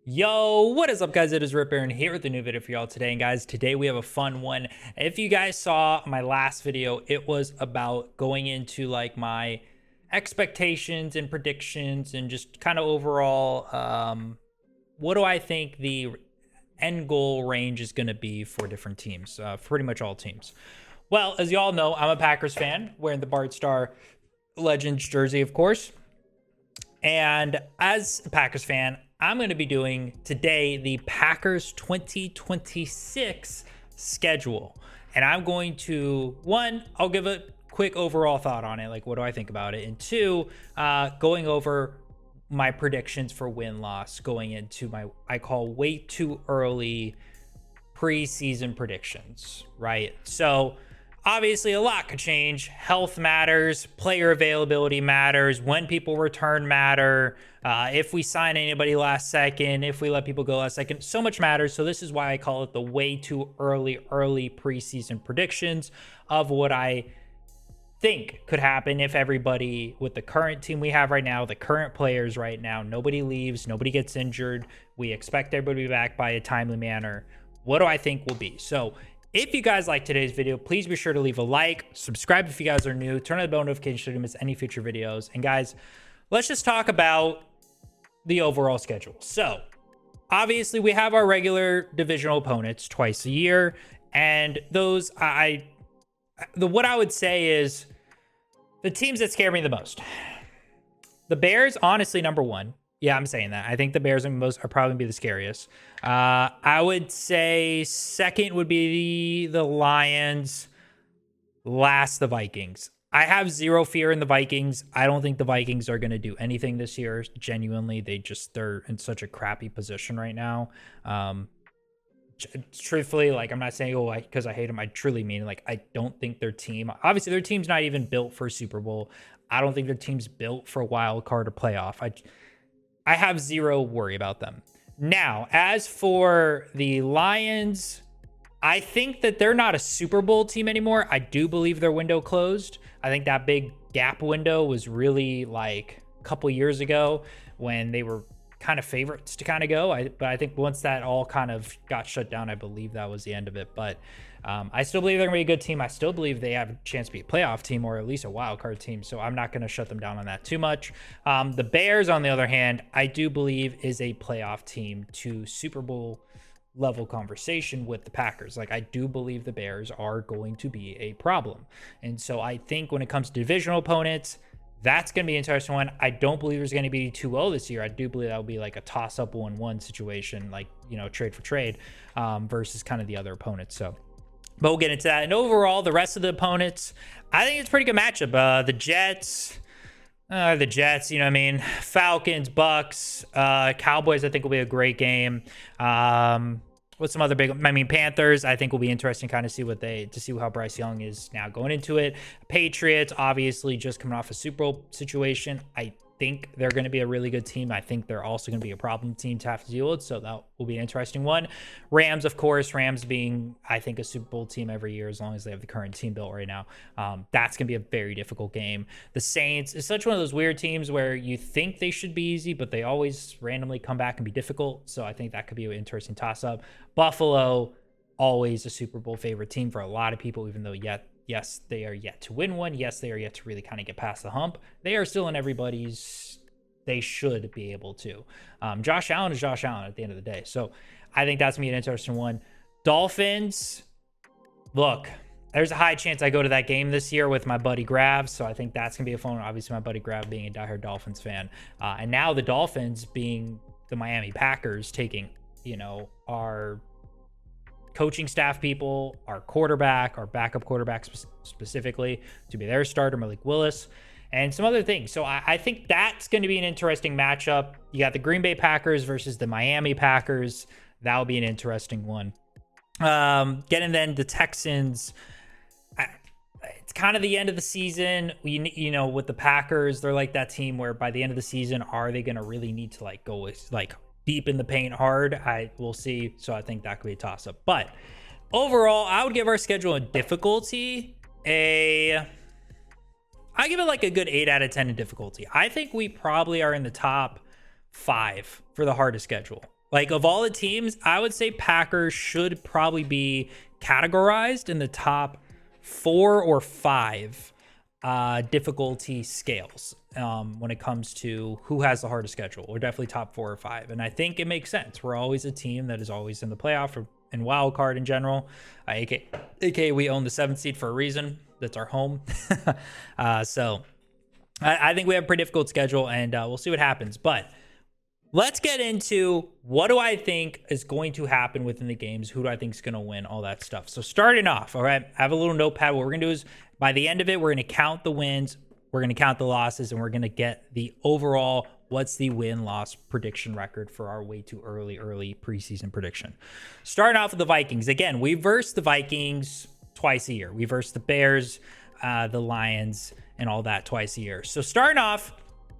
Yo, what is up, guys? It is Rip Aaron here with a new video for y'all today. And guys, today we have a fun one. If you guys saw my last video, it was about going into like my expectations and predictions and just kind of overall, what do I think the end goal range is going to be for different teams, for pretty much all teams. Well, as you all know, I'm a Packers fan, wearing the Bart Starr Legends jersey, of course. And as a Packers fan, I'm going to be doing today the Packers 2026 schedule. And I'm going to, one, I'll give a quick overall thought on it. Like, what do I think about it? And two, going over my predictions for win-loss going into my, I call way too early preseason predictions, right? So obviously a lot could change. Health matters, player availability matters, when people return matter, if we sign anybody last second, if we let people go last second, so much matters. So this is why I call it the way too early preseason predictions of what I think could happen if everybody with the current team we have right now, the current players right now, nobody leaves, nobody gets injured, we expect everybody to be back by a timely manner. What do I think will be? So if you guys like today's video, please be sure to leave a like, subscribe if you guys are new, turn on the bell notification so you don't miss any future videos. And guys, let's just talk about the overall schedule. So obviously we have our regular divisional opponents twice a year, and those what I would say is the teams that scare me the most. The Bears, honestly, number one. Yeah, I'm saying that. I think the Bears are probably be the scariest. I would say second would be the Lions, last the Vikings. I have zero fear in the Vikings. I don't think the Vikings are going to do anything this year. Genuinely, they're in such a crappy position right now. Truthfully, like, I'm not saying because I hate them. I truly mean, like, I don't think their team, obviously their team's not even built for a Super Bowl. I don't think their team's built for a wild card or playoff. I have zero worry about them. Now, as for the Lions, I think that they're not a Super Bowl team anymore. I do believe their window closed. I think that big gap window was really like a couple years ago when they were kind of favorites to kind of go. But I think once that all kind of got shut down, I believe that was the end of it. But I still believe they're going to be a good team. I still believe they have a chance to be a playoff team or at least a wild card team. So I'm not going to shut them down on that too much. The Bears, on the other hand, I do believe is a playoff team to Super Bowl level conversation with the Packers. Like, I do believe the Bears are going to be a problem. And so I think when it comes to divisional opponents, that's going to be an interesting one. I don't believe there's going to be 2-0 this year. I do believe that will be like a toss-up 1-1 situation, like, you know, trade for trade versus kind of the other opponents. So, but we'll get into that. And overall, the rest of the opponents, I think it's a pretty good matchup. The Jets, you know what I mean? Falcons, Bucks, Cowboys, I think will be a great game. What's some other big? I mean, Panthers, I think will be interesting kind of to see how Bryce Young is now going into it. Patriots, obviously just coming off a Super Bowl situation. I think they're going to be a really good team. I think they're also going to be a problem team to have to deal with. So that will be an interesting one. Rams, of course, Rams being, I think, a Super Bowl team every year as long as they have the current team built right now. That's going to be a very difficult game. The Saints is such one of those weird teams where you think they should be easy, but they always randomly come back and be difficult. So I think that could be an interesting toss-up. Buffalo, always a Super Bowl favorite team for a lot of people, even though yes, they are yet to win one. Yes, they are yet to really kind of get past the hump. They are still in everybody's, they should be able to. Josh Allen is Josh Allen at the end of the day. So I think that's going to be an interesting one. Dolphins, look, there's a high chance I go to that game this year with my buddy Grav. So I think that's going to be a fun one. Obviously, my buddy Grav being a diehard Dolphins fan. And now the Dolphins being the Miami Packers taking, you know, our coaching staff people, our quarterback, our backup quarterback specifically, to be their starter, Malik Willis, and some other things. So I think that's going to be an interesting matchup. You got the Green Bay Packers versus the Miami Packers. That will be an interesting one. Getting then the Texans. It's kind of the end of the season. You know, with the Packers, they're like that team where by the end of the season, are they going to really need to like go with like deep in the paint hard? We'll see. So I think that could be a toss-up. But overall, I would give our schedule a difficulty I give it like a good 8 out of 10 in difficulty. I think we probably are in the top 5 for the hardest schedule. Like, of all the teams, I would say Packers should probably be categorized in the top 4 or 5 difficulty scales when it comes to who has the hardest schedule. We're definitely top 4 or 5. And I think it makes sense. We're always a team that is always in the playoff and wild card in general. AKA we own the 7th seed for a reason. That's our home. So I think we have a pretty difficult schedule, and we'll see what happens. But let's get into what do I think is going to happen within the games. Who do I think is going to win? All that stuff. So starting off, all right, I have a little notepad. What we're going to do is by the end of it, we're going to count the wins, we're going to count the losses, and we're going to get the overall what's the win-loss prediction record for our way too early preseason prediction. Starting off with the Vikings. Again, we verse the Vikings twice a year. We verse the Bears, the Lions, and all that twice a year. So starting off,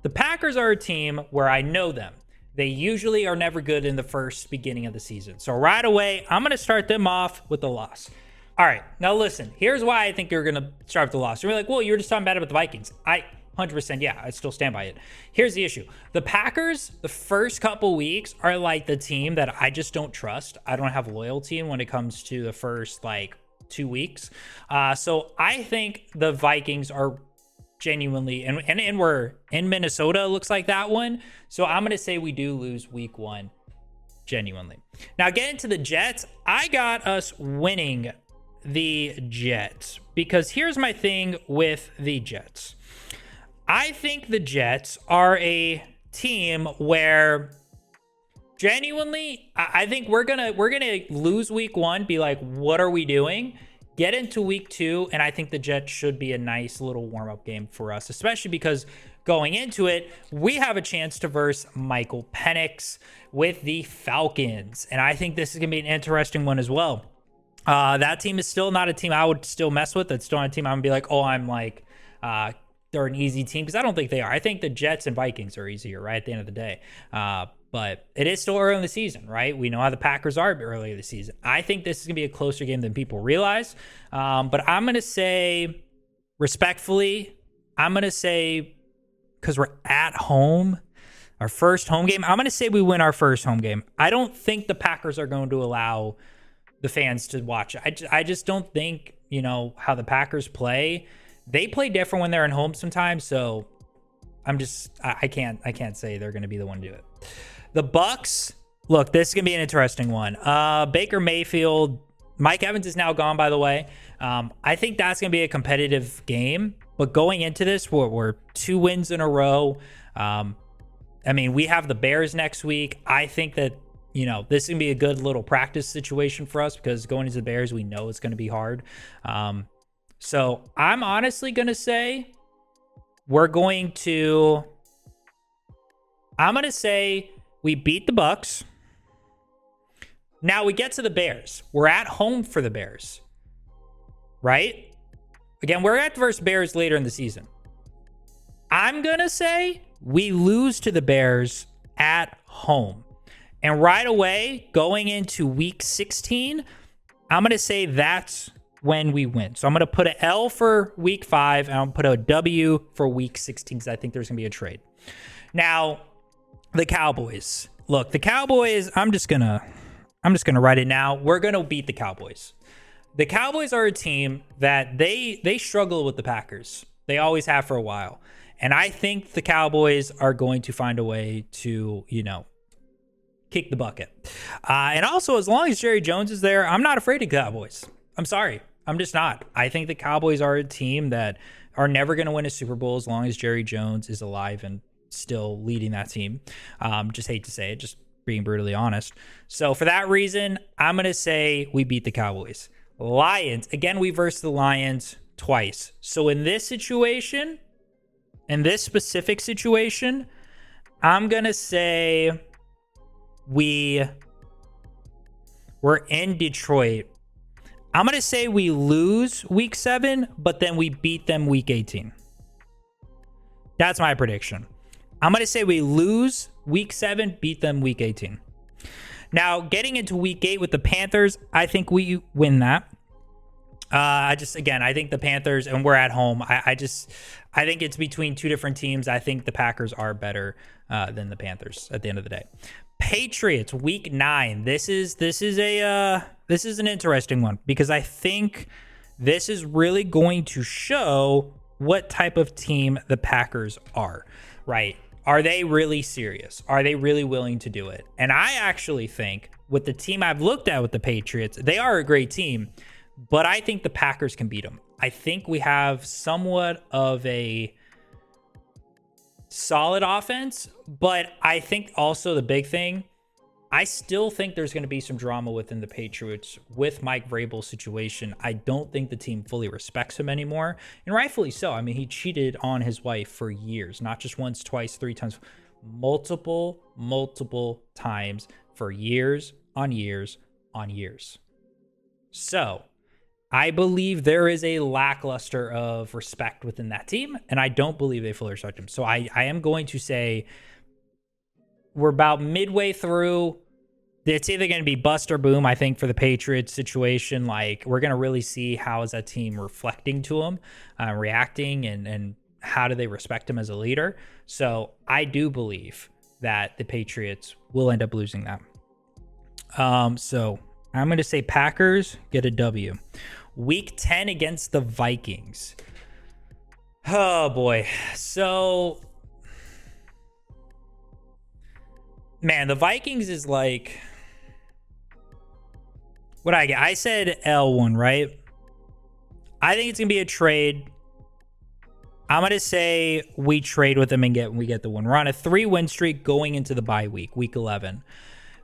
the Packers are a team where I know them. They usually are never good in the first beginning of the season. So right away, I'm going to start them off with a loss. All right, now listen, here's why I think you're going to start with the loss. You're like, well, you're just talking bad about the Vikings. 100%, yeah, I still stand by it. Here's the issue. The Packers, the first couple weeks are like the team that I just don't trust. I don't have loyalty when it comes to the first, 2 weeks. So I think the Vikings are genuinely, and we're in Minnesota, looks like that one. So I'm going to say we do lose week 1, genuinely. Now, getting to the Jets, I got us winning the Jets because here's my thing with the Jets. I think the Jets are a team where genuinely, I think we're gonna lose week 1, be like, what are we doing? Get into week 2, and I think the Jets should be a nice little warm-up game for us, especially because going into it, we have a chance to verse Michael Penix with the Falcons, and I think this is gonna be an interesting one as well. That team is still not a team I would still mess with. That's still not a team I'm gonna be like, oh, I'm like, they're an easy team, because I don't think they are. I think the Jets and Vikings are easier, right, at the end of the day. But it is still early in the season, right? We know how the Packers are early in the season. I think this is going to be a closer game than people realize. But I'm going to say, respectfully, I'm going to say, because we're at home, our first home game, I'm going to say we win our first home game. I don't think the Packers are going to allow the fans to watch. I just don't think, how the Packers play. They play different when they're at home sometimes, so I can't say they're going to be the one to do it. The Bucks, look, this is going to be an interesting one. Baker Mayfield, Mike Evans is now gone, by the way. I think that's going to be a competitive game, but going into this, we're 2 wins in a row. We have the Bears next week. I think that, this is going to be a good little practice situation for us because going into the Bears, we know it's going to be hard. So I'm honestly going to say I'm going to say we beat the Bucks. Now we get to the Bears. We're at home for the Bears, right? Again, we're at versus Bears later in the season. I'm going to say we lose to the Bears at home. And right away, going into week 16, I'm going to say that's when we win. So I'm going to put an L for week 5, and I'll put a W for week 16 because I think there's going to be a trade. Now, the Cowboys. Look, the Cowboys, I'm just going to write it now. We're going to beat the Cowboys. The Cowboys are a team that they struggle with the Packers. They always have for a while. And I think the Cowboys are going to find a way to, kick the bucket. And also, as long as Jerry Jones is there, I'm not afraid of Cowboys. I'm sorry. I'm just not. I think the Cowboys are a team that are never going to win a Super Bowl as long as Jerry Jones is alive and still leading that team. Just hate to say it, just being brutally honest. So for that reason, I'm going to say we beat the Cowboys. Lions, again, we versed the Lions twice. So in this situation, in this specific situation, I'm going to say we're in Detroit. I'm going to say we lose week 7, but then we beat them week 18. That's my prediction. I'm going to say we lose week 7, beat them week 18. Now, getting into week 8 with the Panthers, I think we win that. I think the Panthers, and we're at home. I think it's between 2 different teams. I think the Packers are better than the Panthers at the end of the day. Patriots week 9. This is an interesting one because I think this is really going to show what type of team the Packers are, right? Are they really serious? Are they really willing to do it? And I actually think with the team I've looked at with the Patriots, they are a great team, but I think the Packers can beat them. I think we have somewhat of a solid offense, but I think also the big thing, I still think there's going to be some drama within the Patriots with Mike Vrabel's situation. I don't think the team fully respects him anymore, and rightfully so. I mean, he cheated on his wife for years, not just once, twice, 3 times, multiple times for years on years on years. So I believe there is a lackluster of respect within that team, and I don't believe they fully respect him. So I am going to say we're about midway through. It's either going to be bust or boom, I think, for the Patriots situation. Like, we're going to really see how is that team reflecting to him, reacting, and how do they respect him as a leader. So I do believe that the Patriots will end up losing that. So I'm going to say Packers get a W. Week 10 against the Vikings. Oh, boy. So, man, the Vikings is like... What I get? I said L1, right? I think it's going to be a trade. I'm going to say we trade with them and we get the win. We're on a 3-win streak going into the bye week, week 11.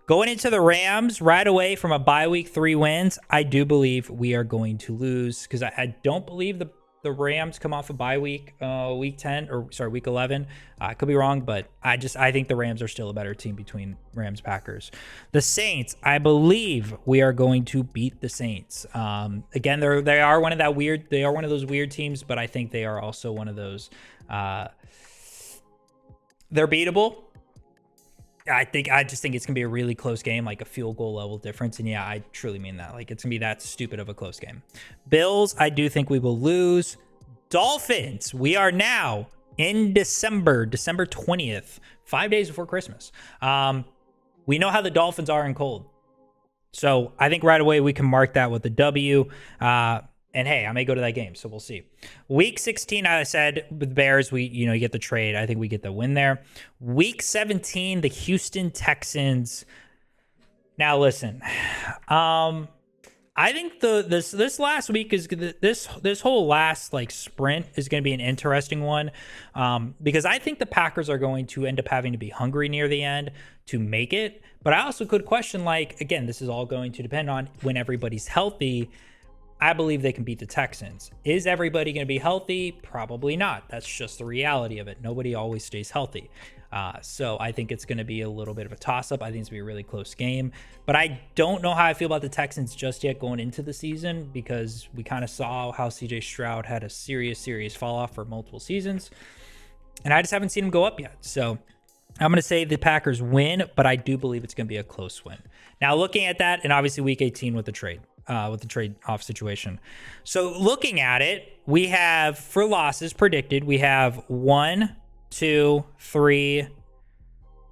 Going into the Rams right away from a bye week, 3 wins, I do believe we are going to lose because I don't believe the Rams come off a bye week, week 10, or sorry, week 11. I could be wrong, but I think the Rams are still a better team between Rams, Packers. The Saints, I believe we are going to beat the Saints. Again, they are one of those weird teams, but I think they are also one of those, they're beatable. I just think it's going to be a really close game, like a field goal level difference. And yeah, I truly mean that. Like, it's going to be that stupid of a close game. Bills, I do think we will lose. Dolphins, we are now in December 20th, 5 days before Christmas. We know how the Dolphins are in cold. So I think right away we can mark that with the W. And hey, I may go to that game, so we'll see. Week 16, I said with Bears, you get the trade. I think we get the win there. Week 17, the Houston Texans. Now listen, I think this last week is this whole last sprint is going to be an interesting one, because I think the Packers are going to end up having to be hungry near the end to make it. But I also could question, again, this is all going to depend on when everybody's healthy. I believe they can beat the Texans. Is everybody going to be healthy? Probably not. That's just the reality of it. Nobody always stays healthy. So I think it's going to be a little bit of a toss-up. I think it's going to be a really close game. But I don't know how I feel about the Texans just yet going into the season, because we kind of saw how CJ Stroud had a serious fall-off for multiple seasons. And I just haven't seen him go up yet. So I'm going to say the Packers win, but I do believe it's going to be a close win. Now, looking at that, and obviously week 18 with the trade-off situation. So looking at it, we have, for losses predicted, we have 1, 2, 3,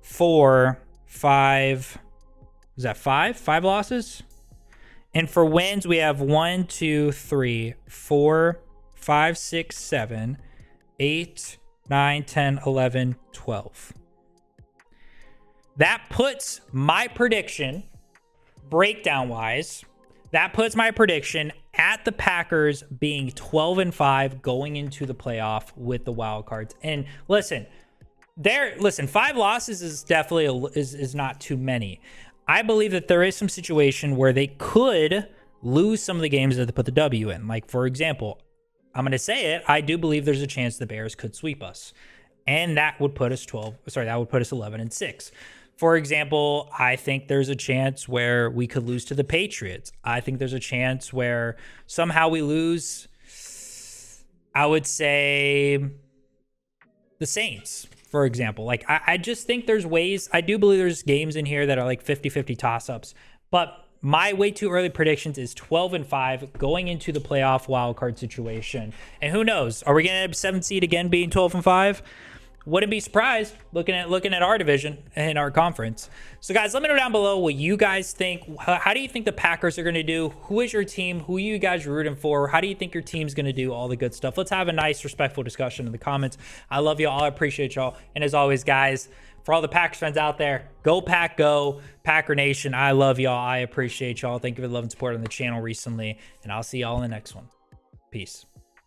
4, 5. Is that 5? 5 losses? And for wins, we have 1, 2, 3, 4, 5, 6, 7, 8, 9, 10, 11, 12. That puts my prediction, breakdown-wise, that puts my prediction at the Packers being 12-5 going into the playoff with the wild cards. And listen, 5 losses is definitely is not too many. I believe that there is some situation where they could lose some of the games that they put the W in. Like, for example, I'm going to say it, I do believe there's a chance the Bears could sweep us. And that would put us 11-6. For example, I think there's a chance where we could lose to the Patriots. I think there's a chance where somehow we lose, I would say, the Saints, for example. I just think there's ways. I do believe there's games in here that are 50-50 toss-ups. But my way too early predictions is 12-5 going into the playoff wildcard situation. And who knows? Are we going to have 7th seed again being 12-5? wouldn't be surprised looking at our division and our conference. So guys, let me know down below what you guys think. How do you think the Packers are going to do? Who is your team? Who are you guys rooting for? How do you think your team's going to do? All the good stuff. Let's have a nice, respectful discussion in the comments. I love y'all. I appreciate y'all. And as always, guys, for all the Packers fans out there, go Pack, go Packer Nation. I love y'all. I appreciate y'all. Thank you for the love and support on the channel recently, and I'll see y'all in the next one. Peace.